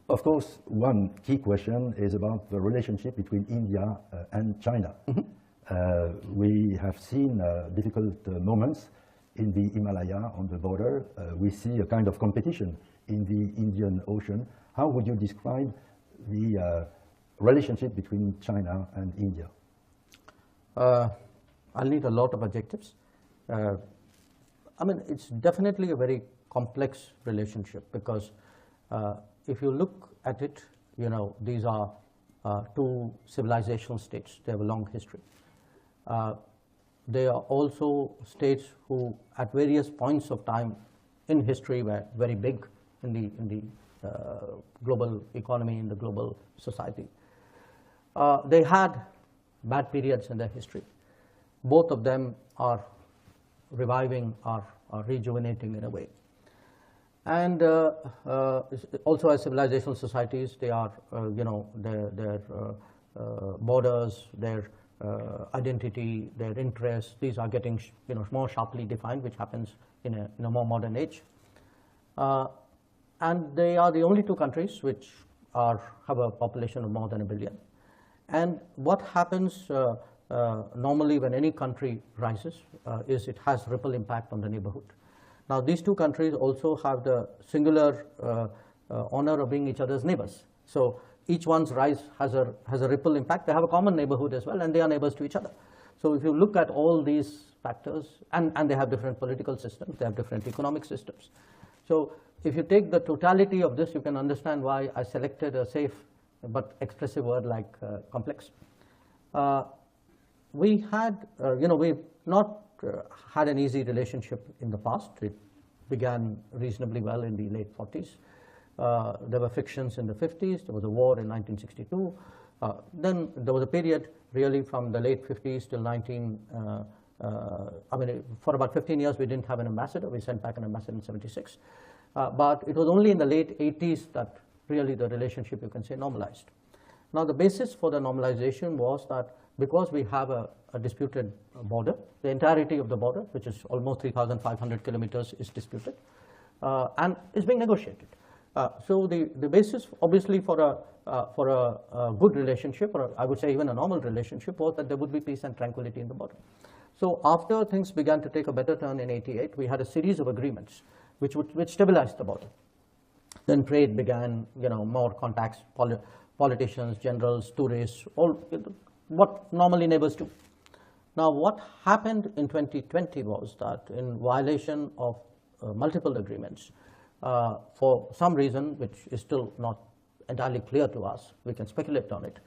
Of course, one key question is about the relationship between India and China. We have seen difficult moments in the Himalaya on the border. We see a kind of competition in the Indian Ocean. How would you describe the relationship between China and India? I'll need a lot of adjectives. I mean, it's definitely a very complex relationship because if you look at it, you know, these are two civilizational states. They have a long history. They are also states who, at various points of time in history, were very big in the global economy, in the global society. They had bad periods in their history. Both of them are reviving, are rejuvenating in a way. And also as civilizational societies, they are, you know, their borders, their identity, their interests, these are getting, you know, more sharply defined, which happens in a more modern age. And they are the only two countries which have a population of more than 1 billion. And what happens normally when any country rises is it has ripple impact on the neighborhood. Now, these two countries also have the singular honor of being each other's neighbors. So each one's rise has a ripple impact. They have a common neighborhood as well, and they are neighbors to each other. So if you look at all these factors, and they have different political systems, they have different economic systems. So if you take the totality of this, you can understand why I selected a safe but expressive word like complex. We had, you know, we've not had an easy relationship in the past. It began reasonably well in the late 40s. There were frictions in the 50s. There was a war in 1962. Then there was a period really from the late 50s till I mean, for about 15 years, we didn't have an ambassador. We sent back an ambassador in 76. But it was only in the late 80s that really the relationship, you can say, normalized. Now, the basis for the normalization was that because we have a disputed border, the entirety of the border, which is almost 3,500 kilometers, is disputed and is being negotiated. So the basis, obviously, for a good relationship, or I would say even a normal relationship, was that there would be peace and tranquility in the border. So after things began to take a better turn in '88, we had a series of agreements which stabilized the border. Then trade began, you know, more contacts, politicians, generals, tourists, all what normally neighbors do. Now, what happened in 2020 was that in violation of multiple agreements, for some reason, which is still not entirely clear to us, we can speculate on it,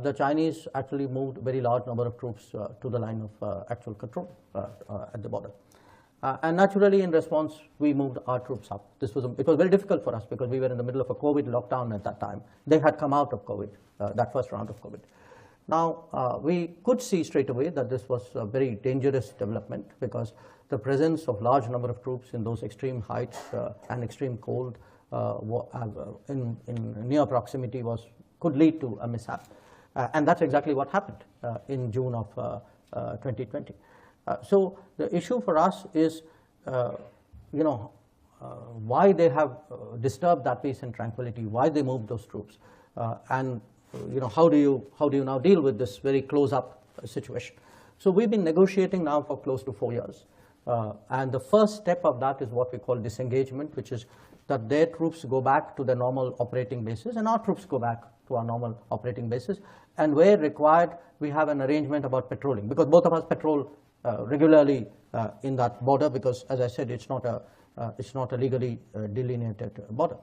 the Chinese actually moved a very large number of troops to the line of actual control at the border. And naturally, in response, we moved our troops up. It was very difficult for us because we were in the middle of a COVID lockdown at that time. They had come out of COVID, that first round of COVID. Now, we could see straight away that this was a very dangerous development because the presence of large number of troops in those extreme heights and extreme cold in near proximity could lead to a mishap. And that's exactly what happened in June of 2020. So the issue for us is, you know, why they have disturbed that peace and tranquility, why they moved those troops, and you know, how do you now deal with this very close-up situation? So we've been negotiating now for close to 4 years, and the first step of that is what we call disengagement, which is that their troops go back to their normal operating bases, and our troops go back to our normal operating bases. And where required, we have an arrangement about patrolling, because both of us patrol regularly in that border, because, as I said, it's not a legally delineated border.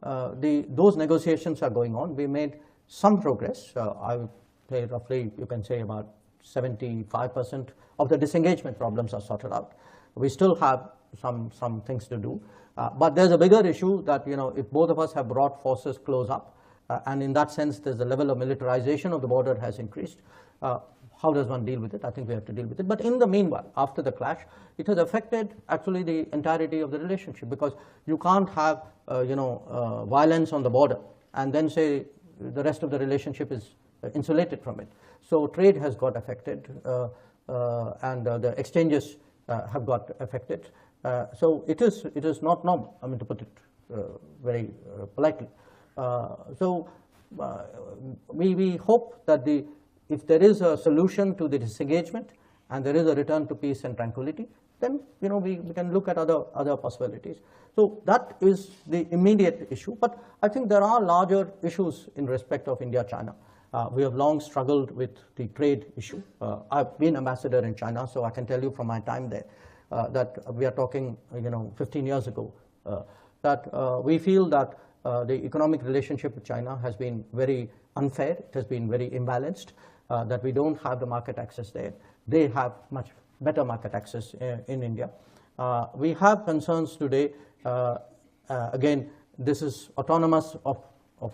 Those negotiations are going on. We made some progress. I would say roughly, you can say about 75% of the disengagement problems are sorted out. We still have some things to do, but there's a bigger issue that, you know, if both of us have brought forces close up, and in that sense, there's the level of militarization of the border has increased. How does one deal with it? I think we have to deal with it. But in the meanwhile, after the clash, it has affected actually the entirety of the relationship, because you can't have violence on the border and then say the rest of the relationship is insulated from it. So trade has got affected, and the exchanges have got affected. So it is not normal, I mean, to put it very politely. We hope that if there is a solution to the disengagement and there is a return to peace and tranquility, then we can look at other possibilities. So that is the immediate issue. But I think there are larger issues in respect of India-China. We have long struggled with the trade issue. I've been ambassador in China, so I can tell you from my time there that we are talking 15 years ago, that we feel that the economic relationship with China has been very unfair, it has been very imbalanced, that we don't have the market access there. They have much better market access in India. We have concerns today, again, this is autonomous of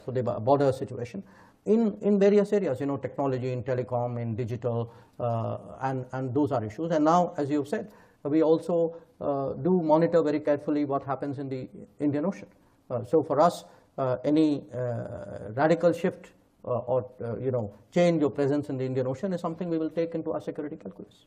the border situation, in various areas, technology, in telecom, in digital, and those are issues. And now, as you've said, we also do monitor very carefully what happens in the Indian Ocean. So for us, any radical shift or change or presence in the Indian Ocean is something we will take into our security calculus.